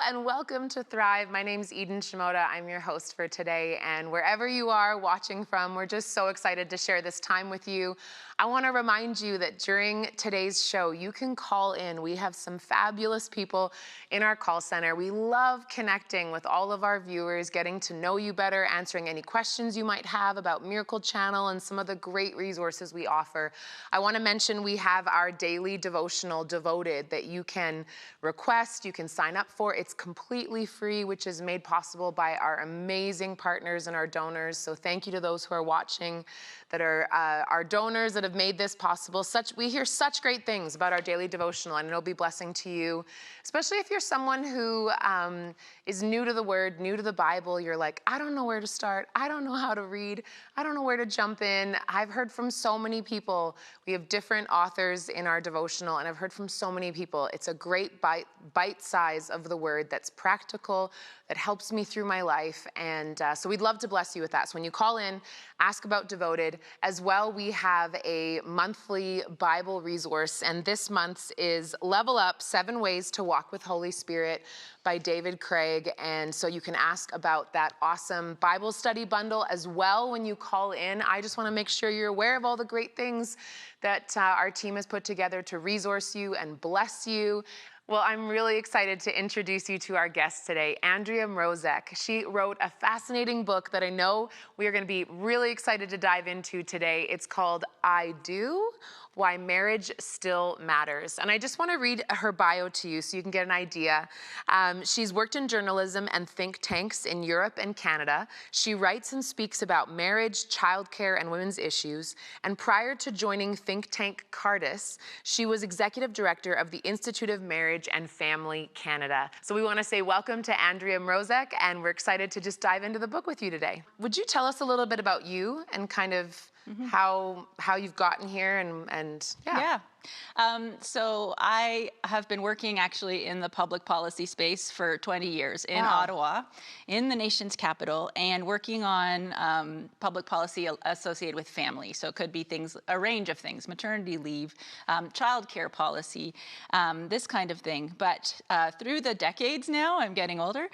and welcome to Thrive. My name's Eden Shimoda. I'm your host for today, and wherever you are watching from, we're just so excited to share this time with you. I want to remind you that during today's show, you can call in. We have some fabulous people in our call center. We love connecting with all of our viewers, getting to know you better, answering any questions you might have about Miracle Channel and some of the great resources we offer. I want to mention we have our daily devotional, Devoted, that you can request, you can sign up for. It's completely free, which is made possible by our amazing partners and our donors. So thank you to those who are watching that are our donors that have made this possible. We hear such great things about our daily devotional, and it'll be a blessing to you, especially if you're someone who is new to the Word, new to the Bible. You're like, I don't know where to start. I don't know how to read. I don't know where to jump in. I've heard from so many people. We have different authors in our devotional, and I've heard from so many people. It's a great bite size of the Word that's practical, that helps me through my life. And so we'd love to bless you with that. So when you call in, ask about Devoted. As well, we have a monthly Bible resource, and this month's is Level Up, 7 Ways to Walk with Holy Spirit by David Craig. And so you can ask about that awesome Bible study bundle as well when you call in. I just want to make sure you're aware of all the great things that our team has put together to resource you and bless you. Well, I'm really excited to introduce you to our guest today, Andrea Mrozek. She wrote a fascinating book that I know we are going to be really excited to dive into today. It's called I Do: Why Marriage Still Matters. And I just want to read her bio to you so you can get an idea. She's worked in journalism and think tanks in Europe and Canada. She writes and speaks about marriage, childcare, and women's issues. And prior to joining think tank Cardus, she was executive director of the Institute of Marriage and Family Canada. So we want to say welcome to Andrea Mrozek, and we're excited to just dive into the book with you today. Would you tell us a little bit about you and kind of how you've gotten here and yeah. So I have been working actually in the public policy space for 20 years in Ottawa, in the nation's capital, and working on public policy associated with family. So it could be a range of things, maternity leave, childcare policy, this kind of thing. But through the decades now, I'm getting older,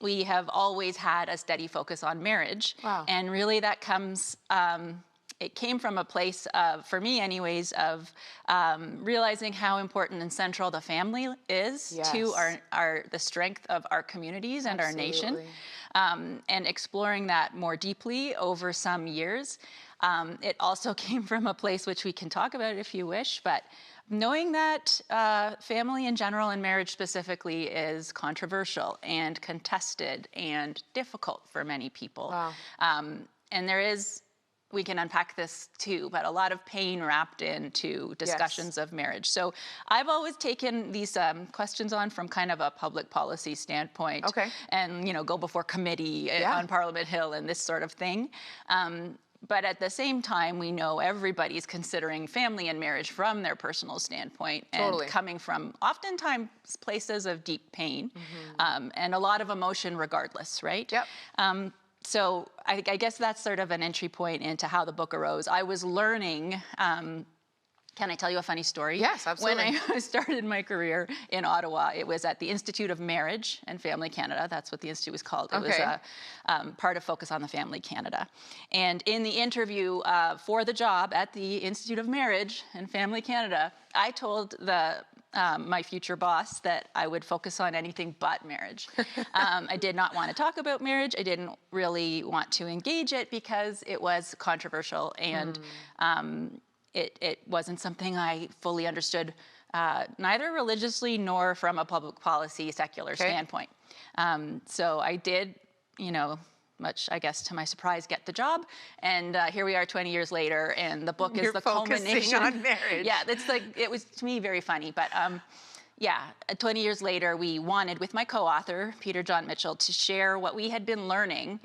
we have always had a steady focus on marriage. Wow. And really that comes, it came from a place of, for me anyways, of realizing how important and central the family is to the strength of our communities and our nation, and exploring that more deeply over some years. It also came from a place which we can talk about if you wish, but knowing that family in general and marriage specifically is controversial and contested and difficult for many people. Wow. And there is, we can unpack this too, but a lot of pain wrapped into discussions of marriage. So I've always taken these questions on from kind of a public policy standpoint, and go before committee on Parliament Hill and this sort of thing. But at the same time, we know everybody's considering family and marriage from their personal standpoint and coming from oftentimes places of deep pain and a lot of emotion regardless, right? Yep. So I guess that's sort of an entry point into how the book arose. I was learning, can I tell you a funny story? Yes, absolutely. When I started my career in Ottawa, it was at the Institute of Marriage and Family Canada. That's what the institute was called. It was part of Focus on the Family Canada. And in the interview for the job at the Institute of Marriage and Family Canada, I told my future boss that I would focus on anything but marriage. I did not want to talk about marriage. I didn't really want to engage it because it was controversial and it wasn't something I fully understood, neither religiously nor from a public policy secular standpoint. So I did, much, I guess, to my surprise, get the job. And here we are 20 years later, and the book is the culmination. On marriage. Yeah, it was to me very funny. But 20 years later, we wanted, with my co-author, Peter John Mitchell, to share what we had been learning,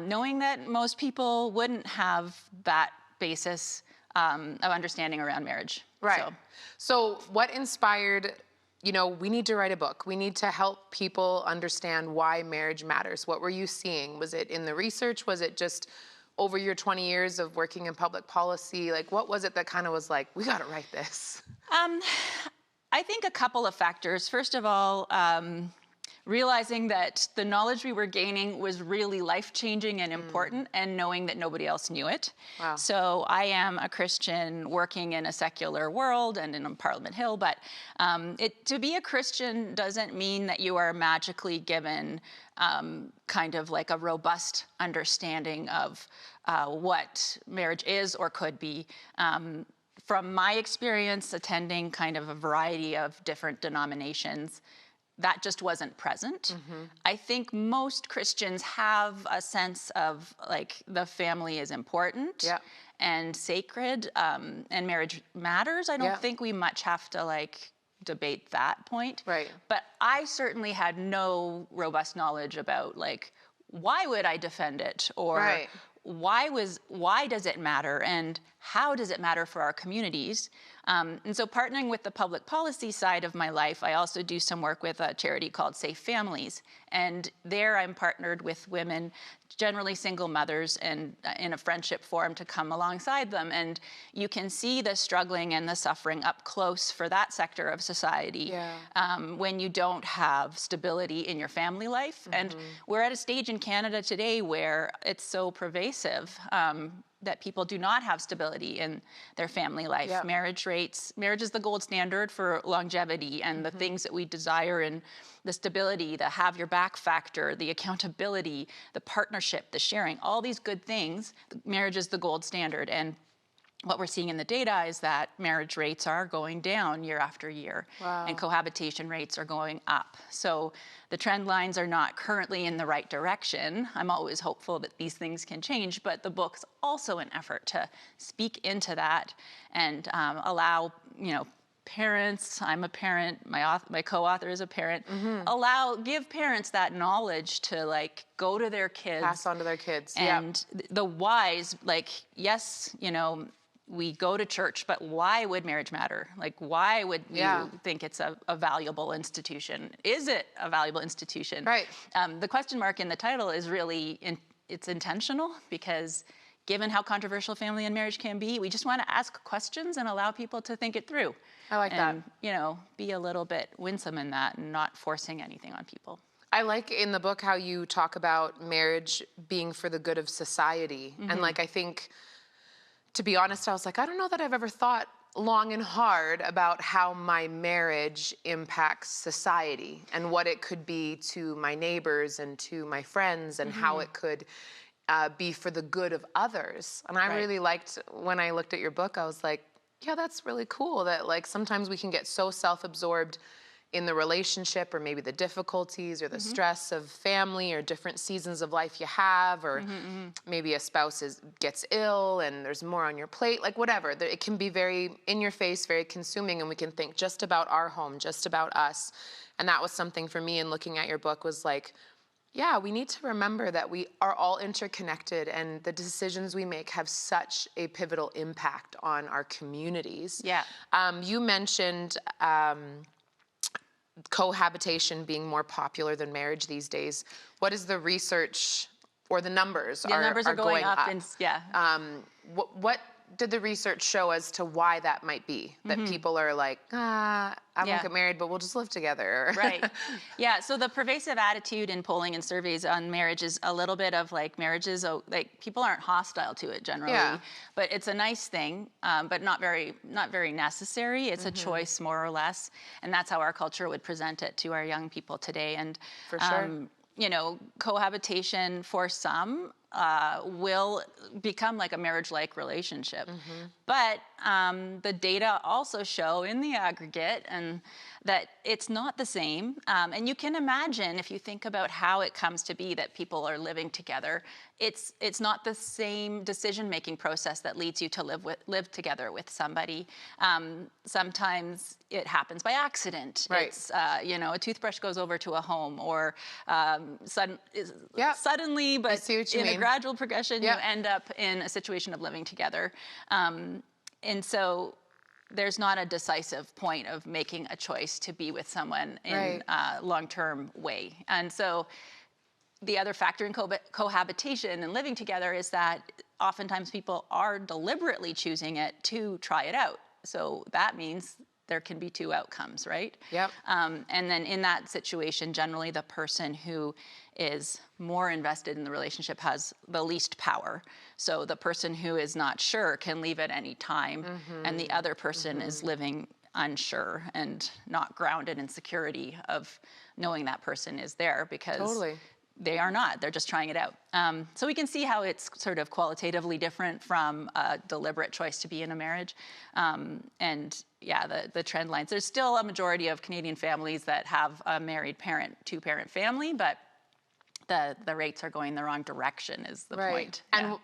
knowing that most people wouldn't have that basis of understanding around marriage. Right. So what inspired, we need to write a book. We need to help people understand why marriage matters. What were you seeing? Was it in the research? Was it just over your 20 years of working in public policy? Like, what was it that kind of was like, we got to write this? I think a couple of factors. First of all, realizing that the knowledge we were gaining was really life-changing and important, and knowing that nobody else knew it. Wow. So I am a Christian working in a secular world and in Parliament Hill, but to be a Christian doesn't mean that you are magically given kind of like a robust understanding of what marriage is or could be. From my experience attending kind of a variety of different denominations, that just wasn't present. I think most Christians have a sense of like the family is important and sacred, and marriage matters. I don't think we much have to like debate that point. Right. But I certainly had no robust knowledge about like, why would I defend it? Or why does it matter? And how does it matter for our communities? And so partnering with the public policy side of my life, I also do some work with a charity called Safe Families. And there I'm partnered with women, generally single mothers, and in a friendship forum to come alongside them. And you can see the struggling and the suffering up close for that sector of society when you don't have stability in your family life. And we're at a stage in Canada today where it's so pervasive that people do not have stability in their family life. Marriage is the gold standard for longevity and the things that we desire, and the stability, the have your back factor, the accountability, the partnership, the sharing, all these good things. Marriage is the gold standard. And what we're seeing in the data is that marriage rates are going down year after year, and cohabitation rates are going up. So the trend lines are not currently in the right direction. I'm always hopeful that these things can change, but the book's also an effort to speak into that and allow, parents, I'm a parent, my co-author is a parent, give parents that knowledge to like go to their kids. Pass on to their kids. And the whys, like, yes, we go to church, but why would marriage matter? Like, why would you think it's a valuable institution? Is it a valuable institution? Right. The question mark in the title is really, it's intentional, because given how controversial family and marriage can be, we just want to ask questions and allow people to think it through. I like that. Be a little bit winsome in that and not forcing anything on people. I like in the book how you talk about marriage being for the good of society. And like, I think, to be honest, I was like, I don't know that I've ever thought long and hard about how my marriage impacts society and what it could be to my neighbors and to my friends, and how it could be for the good of others. And I really liked, when I looked at your book, I was like, yeah, that's really cool that like sometimes we can get so self-absorbed in the relationship, or maybe the difficulties or the stress of family, or different seasons of life you have, or maybe a spouse gets ill and there's more on your plate, like whatever. It can be very in your face, very consuming, and we can think just about our home, just about us. And that was something for me in looking at your book, was like, yeah, we need to remember that we are all interconnected, and the decisions we make have such a pivotal impact on our communities. Yeah. You mentioned cohabitation being more popular than marriage these days. What is the research, or the numbers? The numbers are going up. What did the research show as to why that might be? That people are like, I won't get married, but we'll just live together. Right. Yeah. So the pervasive attitude in polling and surveys on marriage is a little bit of like, marriage is like, people aren't hostile to it generally, but it's a nice thing, but not very necessary. It's a choice, more or less, and that's how our culture would present it to our young people today. And for sure, cohabitation for some will become like a marriage-like relationship. But the data also show in the aggregate and that it's not the same. And you can imagine, if you think about how it comes to be that people are living together, it's not the same decision-making process that leads you to live together with somebody. Sometimes it happens by accident. Right. It's a toothbrush goes over to a home, or suddenly, but in a gradual progression, you end up in a situation of living together. And so there's not a decisive point of making a choice to be with someone in a long-term way. And so the other factor in cohabitation and living together is that oftentimes people are deliberately choosing it to try it out. So that means there can be two outcomes, right? Yep. And then in that situation, generally the person who is more invested in the relationship has the least power. So the person who is not sure can leave at any time, and the other person is living unsure and not grounded in security of knowing that person is there, because they are not. They're just trying it out. So we can see how it's sort of qualitatively different from a deliberate choice to be in a marriage. And yeah, the trend lines. There's still a majority of Canadian families that have a married parent, two-parent family, but the rates are going the wrong direction is the point. And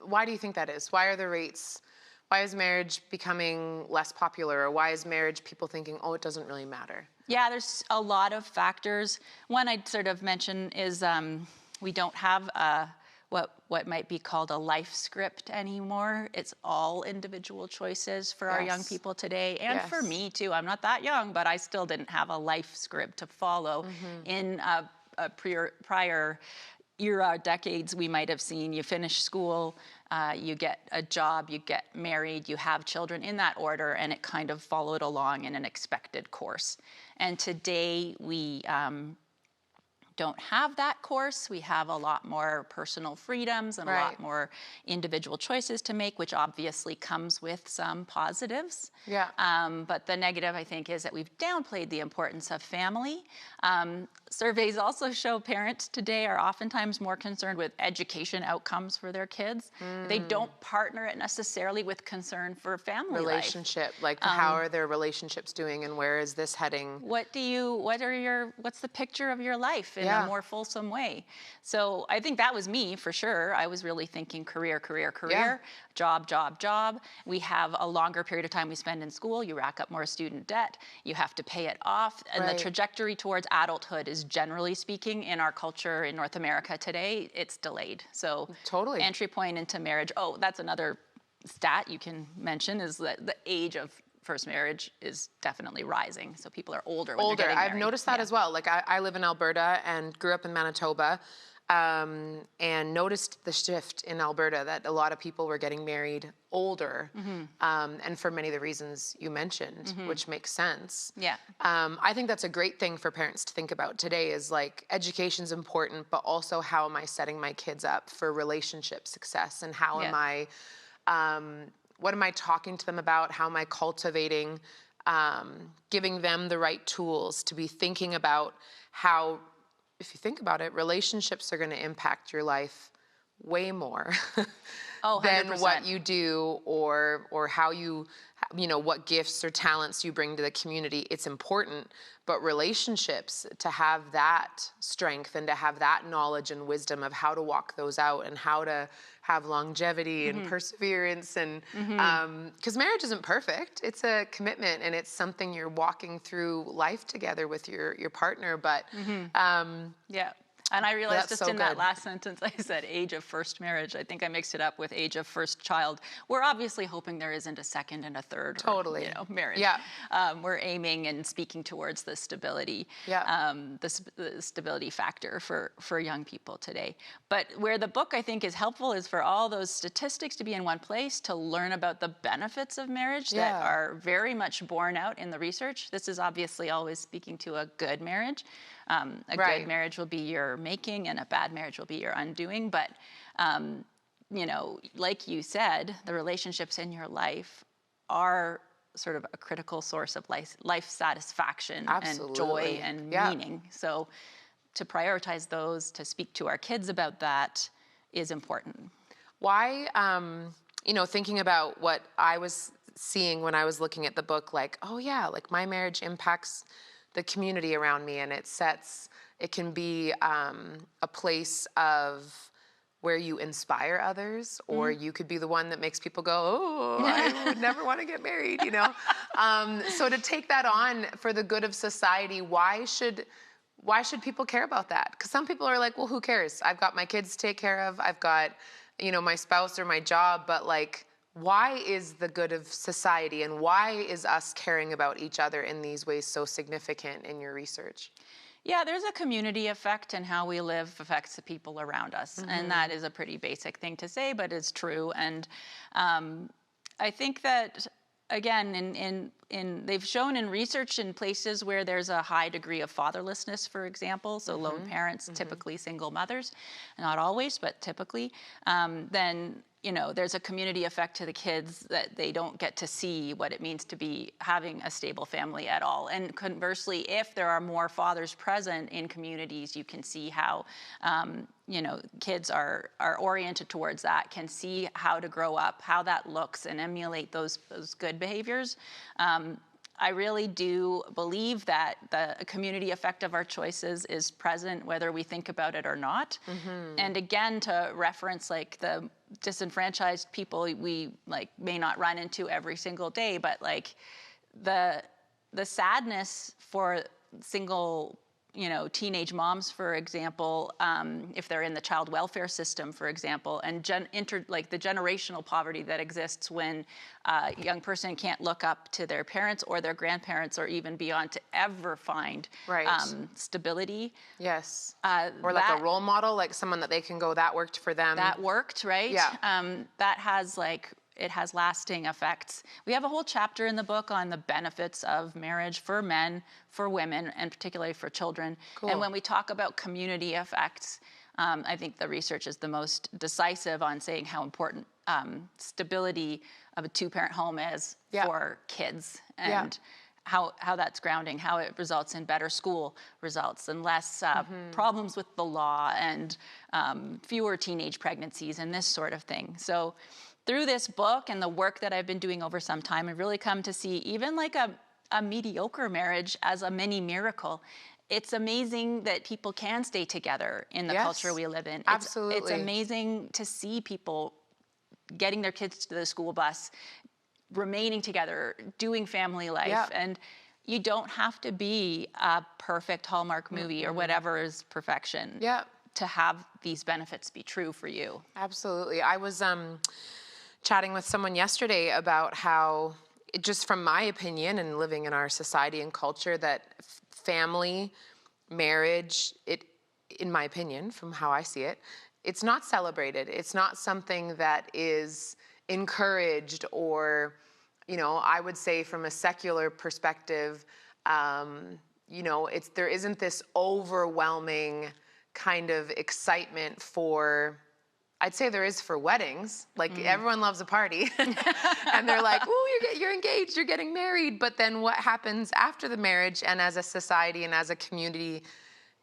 why do you think that is? Why are the rates, why is marriage becoming less popular? Or why is marriage people thinking, oh, it doesn't really matter? Yeah, there's a lot of factors. One I'd sort of mention is we don't have what might be called a life script anymore. It's all individual choices for our young people today, and for me too. I'm not that young, but I still didn't have a life script to follow. In a prior era, decades, we might have seen you finish school, you get a job, you get married, you have children in that order, and it kind of followed along in an expected course. And today we don't have that course. We have a lot more personal freedoms and a lot more individual choices to make, which obviously comes with some positives. But the negative, I think, is that we've downplayed the importance of family. Surveys also show parents today are oftentimes more concerned with education outcomes for their kids. They don't partner it necessarily with concern for family relationship life. Like how are their relationships doing, and where is this heading? What's the picture of your life in a more fulsome way? So I think that was me for sure. I was really thinking career, job. We have a longer period of time we spend in school. You rack up more student debt. You have to pay it off. And the trajectory towards adulthood is, generally speaking, in our culture in North America today, it's delayed. So entry point into marriage. Oh, that's another stat you can mention, is that the age of first marriage is definitely rising. So people are older when they're getting married. I've noticed that as well. Like I live in Alberta and grew up in Manitoba, and noticed the shift in Alberta that a lot of people were getting married older, and for many of the reasons you mentioned, which makes sense. I think that's a great thing for parents to think about today, is like education's important, but also how am I setting my kids up for relationship success, and how am I, what am I talking to them about? How am I cultivating, giving them the right tools to be thinking about how, if you think about it, relationships are going to impact your life way more than what you do, or how you know, what gifts or talents you bring to the community. It's important, but relationships, to have that strength and to have that knowledge and wisdom of how to walk those out and how to have longevity and perseverance, and because marriage isn't perfect. It's a commitment, and it's something you're walking through life together with your partner. But and I realized just in that last sentence, I said age of first marriage. I think I mixed it up with age of first child. We're obviously hoping there isn't a second and a third marriage. We're aiming and speaking towards the stability, the stability factor for young people today. But where the book, I think, is helpful is for all those statistics to be in one place, to learn about the benefits of marriage that are very much borne out in the research. This is obviously always speaking to a good marriage. A good marriage will be your making, and a bad marriage will be your undoing. But, you know, like you said, the relationships in your life are sort of a critical source of life satisfaction and joy and meaning. So to prioritize those, to speak to our kids about that, is important. Why, you know, thinking about what I was seeing when I was looking at the book, like, oh yeah, like my marriage impacts the community around me, and it can be a place of where you inspire others, or you could be the one that makes people go, oh, I would never want to get married, you know? So to take that on for the good of society, why should people care about that? Because some people are like, well, who cares? I've got my kids to take care of. I've got, you know, my spouse or my job, but like, why is the good of society, and why is us caring about each other in these ways so significant in your research? Yeah, there's a community effect, and how we live affects the people around us. And that is a pretty basic thing to say, but it's true. And I think that again, they've shown in research in places where there's a high degree of fatherlessness, for example, so lone parents, typically single mothers, not always, but typically, then there's a community effect to the kids that they don't get to see what it means to be having a stable family at all. And conversely, if there are more fathers present in communities, you can see how, kids are oriented towards that, can see how to grow up, how that looks, and emulate those good behaviors. I really do believe that the community effect of our choices is present whether we think about it or not. And again, to reference like the disenfranchised people we like may not run into every single day, but like the sadness for single teenage moms, for example, if they're in the child welfare system, for example, and the generational poverty that exists when a young person can't look up to their parents or their grandparents or even beyond to ever find stability. Yes. Or like a role model, like someone that they can go, that worked for them. That worked, right? Yeah. That has it has lasting effects. We have a whole chapter in the book on the benefits of marriage for men, for women, and particularly for children. Cool. And when we talk about community effects, I think the research is the most decisive on saying how important stability of a two-parent home is for kids, and how that's grounding, how it results in better school results and less problems with the law and fewer teenage pregnancies and this sort of thing. So through this book and the work that I've been doing over some time, I've really come to see even like a mediocre marriage as a mini miracle. It's amazing that people can stay together in the culture we live in. Absolutely. It's amazing to see people getting their kids to the school bus, remaining together, doing family life. And you don't have to be a perfect Hallmark movie or whatever is perfection to have these benefits be true for you. Absolutely. I was chatting with someone yesterday about how, just from my opinion and living in our society and culture, that family, marriage, in my opinion, from how I see it, it's not celebrated. It's not something that is encouraged or, I would say from a secular perspective, there isn't this overwhelming kind of excitement for, I'd say there is for weddings. Like everyone loves a party and they're like, oh, you're engaged, you're getting married. But then what happens after the marriage, and as a society and as a community,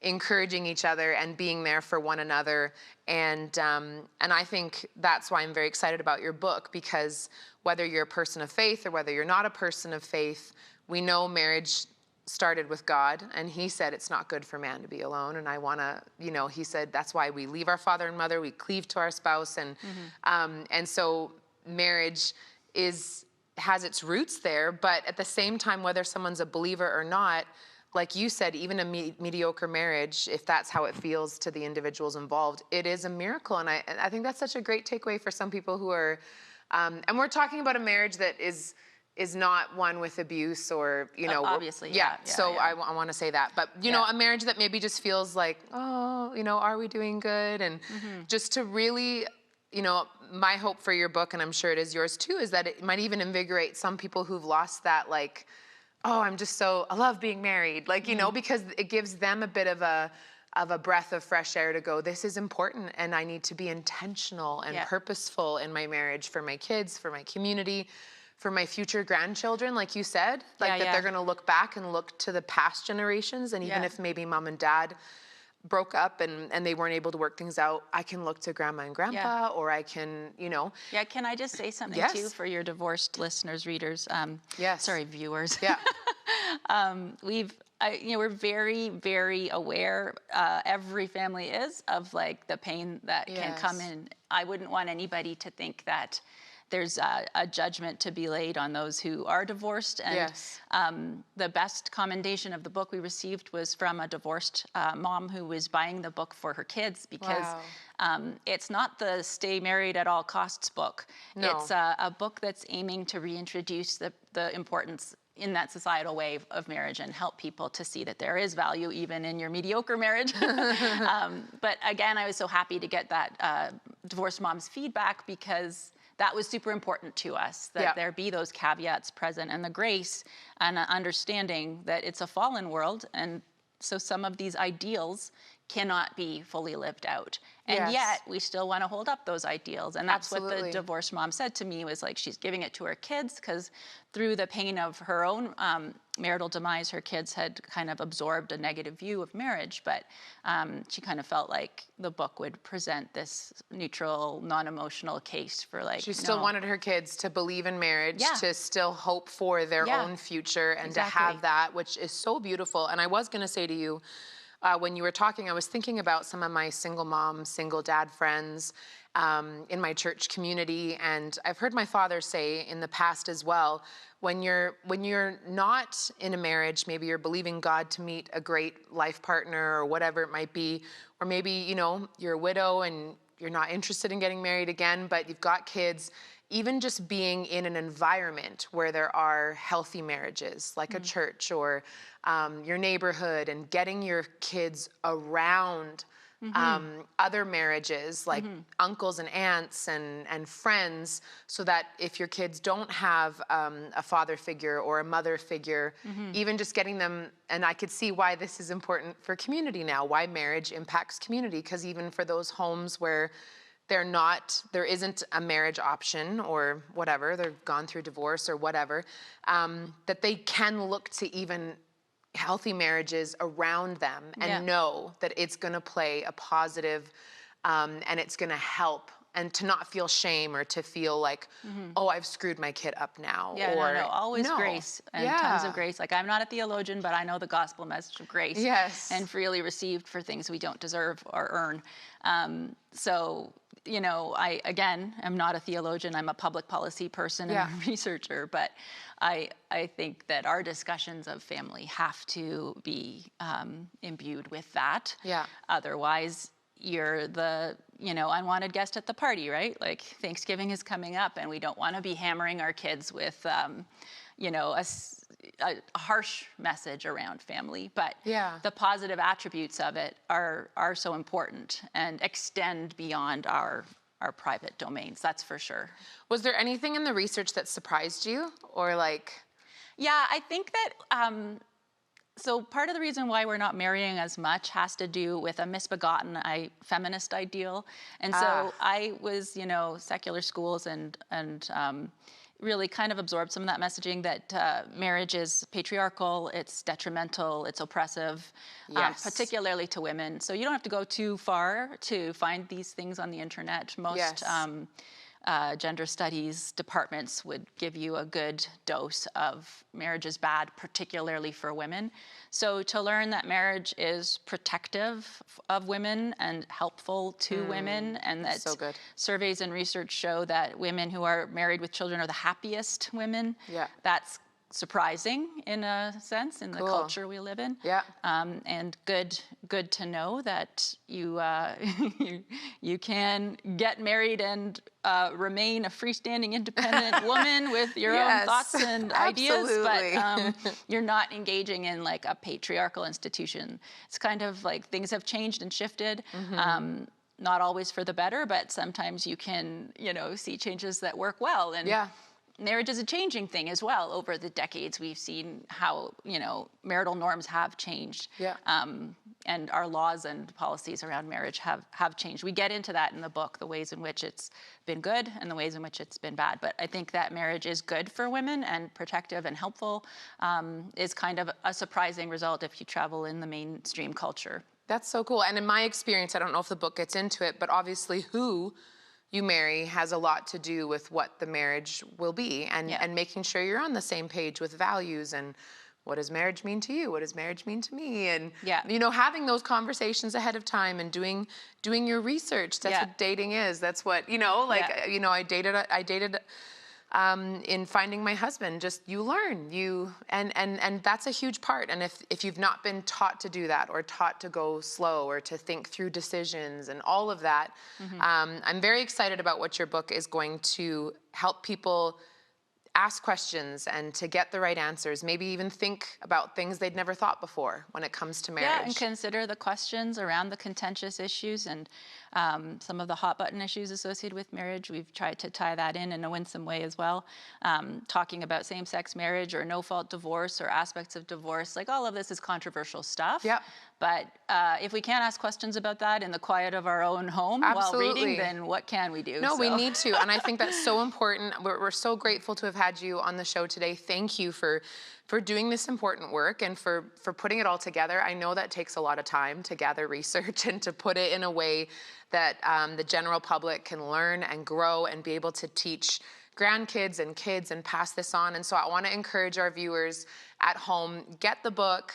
encouraging each other and being there for one another. And I think that's why I'm very excited about your book, because whether you're a person of faith or whether you're not a person of faith, we know marriage started with God, and he said it's not good for man to be alone. And I want to, he said that's why we leave our father and mother, we cleave to our spouse, and so marriage has its roots there. But at the same time, whether someone's a believer or not, like you said, even a mediocre marriage, if that's how it feels to the individuals involved, it is a miracle. And I think that's such a great takeaway for some people who are, and we're talking about a marriage that is not one with abuse or, obviously, I want to say that. But, a marriage that maybe just feels like, oh, are we doing good? And just to really, my hope for your book, and I'm sure it is yours too, is that it might even invigorate some people who've lost that, like, oh, I love being married. Like, because it gives them a bit of a breath of fresh air to go, this is important, and I need to be intentional and purposeful in my marriage for my kids, for my community, for my future grandchildren, like you said, that they're going to look back and look to the past generations. And even if maybe mom and dad broke up and they weren't able to work things out, I can look to grandma and grandpa, or I can, Yeah, can I just say something too for your divorced listeners, readers? Sorry, viewers. Yeah. We're very, very aware, every family is, of like the pain that can come in. I wouldn't want anybody to think that there's a judgment to be laid on those who are divorced. And the best commendation of the book we received was from a divorced mom who was buying the book for her kids, because it's not the stay married at all costs book. No. It's a book that's aiming to reintroduce the importance in that societal way of marriage and help people to see that there is value even in your mediocre marriage. But again, I was so happy to get that divorced mom's feedback, because that was super important to us, that there be those caveats present and the grace and an understanding that it's a fallen world. And so some of these ideals cannot be fully lived out. And yet we still want to hold up those ideals. And that's what the divorced mom said to me, was like, she's giving it to her kids because through the pain of her own marital demise, her kids had kind of absorbed a negative view of marriage. But she kind of felt like the book would present this neutral, non-emotional case for like, she still wanted her kids to believe in marriage, to still hope for their own future, and to have that, which is so beautiful. And I was going to say to you, when you were talking, I was thinking about some of my single mom, single dad friends in my church community. And I've heard my father say in the past as well, when you're not in a marriage, maybe you're believing God to meet a great life partner or whatever it might be, or maybe, you know, you're a widow and you're not interested in getting married again, but you've got kids. Even just being in an environment where there are healthy marriages, like a church or your neighborhood, and getting your kids around other marriages, like uncles and aunts and friends, so that if your kids don't have a father figure or a mother figure, even just getting them, and I could see why this is important for community now, why marriage impacts community, because even for those homes where there isn't a marriage option or whatever, they've gone through divorce or whatever, that they can look to even healthy marriages around them and know that it's going to play a positive and it's going to help, and to not feel shame or to feel like, oh, I've screwed my kid up now. Always grace and tons of grace. Like, I'm not a theologian, but I know the gospel message of grace and freely received for things we don't deserve or earn. So, you know, I, again, am not a theologian. I'm a public policy person and a researcher, but I think that our discussions of family have to be imbued with that. Otherwise, you're the, you know, unwanted guest at the party, right? Like, Thanksgiving is coming up and we don't want to be hammering our kids with, you know, a harsh message around family, but the positive attributes of it are so important and extend beyond our private domains, that's for sure. Was there anything in the research that surprised you, or like? Yeah, I think that, so part of the reason why we're not marrying as much has to do with a misbegotten feminist ideal. And so I was, you know, secular schools and really kind of absorbed some of that messaging that marriage is patriarchal, it's detrimental, it's oppressive, particularly to women. So you don't have to go too far to find these things on the internet. Most gender studies departments would give you a good dose of marriage is bad, particularly for women. So to learn that marriage is protective of women and helpful to women, and that surveys and research show that women who are married with children are the happiest women. That's surprising in a sense in the culture we live in. And good to know that you you can get married and remain a freestanding, independent woman with your own thoughts and ideas, but you're not engaging in like a patriarchal institution. It's kind of like things have changed and shifted. Not always for the better, but sometimes you can, you know, see changes that work well. And marriage is a changing thing as well. Over the decades, we've seen how, you know, marital norms have changed. And our laws and policies around marriage have changed. We get into that in the book, the ways in which it's been good and the ways in which it's been bad. But I think that marriage is good for women and protective and helpful is kind of a surprising result if you travel in the mainstream culture. That's so cool. And in my experience, I don't know if the book gets into it, but obviously who you marry has a lot to do with what the marriage will be, and making sure you're on the same page with values and what does marriage mean to you? What does marriage mean to me? And, you know, having those conversations ahead of time and doing your research. That's what dating is. That's what, you know, like, you know, I dated in finding my husband. Just you learn, and that's a huge part. And if you've not been taught to do that, or taught to go slow, or to think through decisions and all of that, I'm very excited about what your book is going to help people ask questions and to get the right answers, maybe even think about things they'd never thought before when it comes to marriage. Yeah, and consider the questions around the contentious issues. And some of the hot button issues associated with marriage. We've tried to tie that in a winsome way as well. Talking about same-sex marriage or no-fault divorce or aspects of divorce, like all of this is controversial stuff. Yep. But if we can't ask questions about that in the quiet of our own home while reading, then what can we do? No, we need to. And I think that's so important. We're so grateful to have had you on the show today. Thank you for doing this important work and for putting it all together. I know that takes a lot of time to gather research and to put it in a way that the general public can learn and grow and be able to teach grandkids and kids and pass this on. And so I want to encourage our viewers at home, get the book.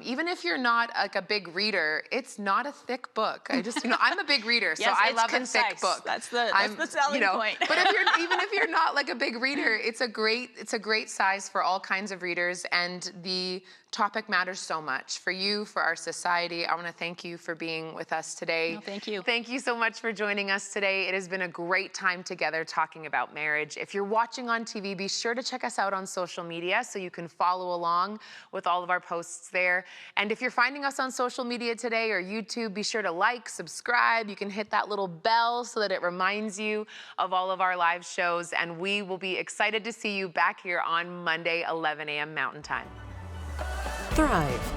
Even if you're not like a big reader, it's not a thick book. I'm a big reader, so yes, I love a thick book. That's the selling point. But even if you're not like a big reader, it's a great size for all kinds of readers, and the topic matters so much for you, for our society. I want to thank you for being with us today. No, thank you. Thank you so much for joining us today. It has been a great time together talking about marriage. If you're watching on TV, be sure to check us out on social media so you can follow along with all of our posts there. And if you're finding us on social media today or YouTube, be sure to like, subscribe. You can hit that little bell so that it reminds you of all of our live shows. And we will be excited to see you back here on Monday, 11 a.m. Mountain Time. Thrive.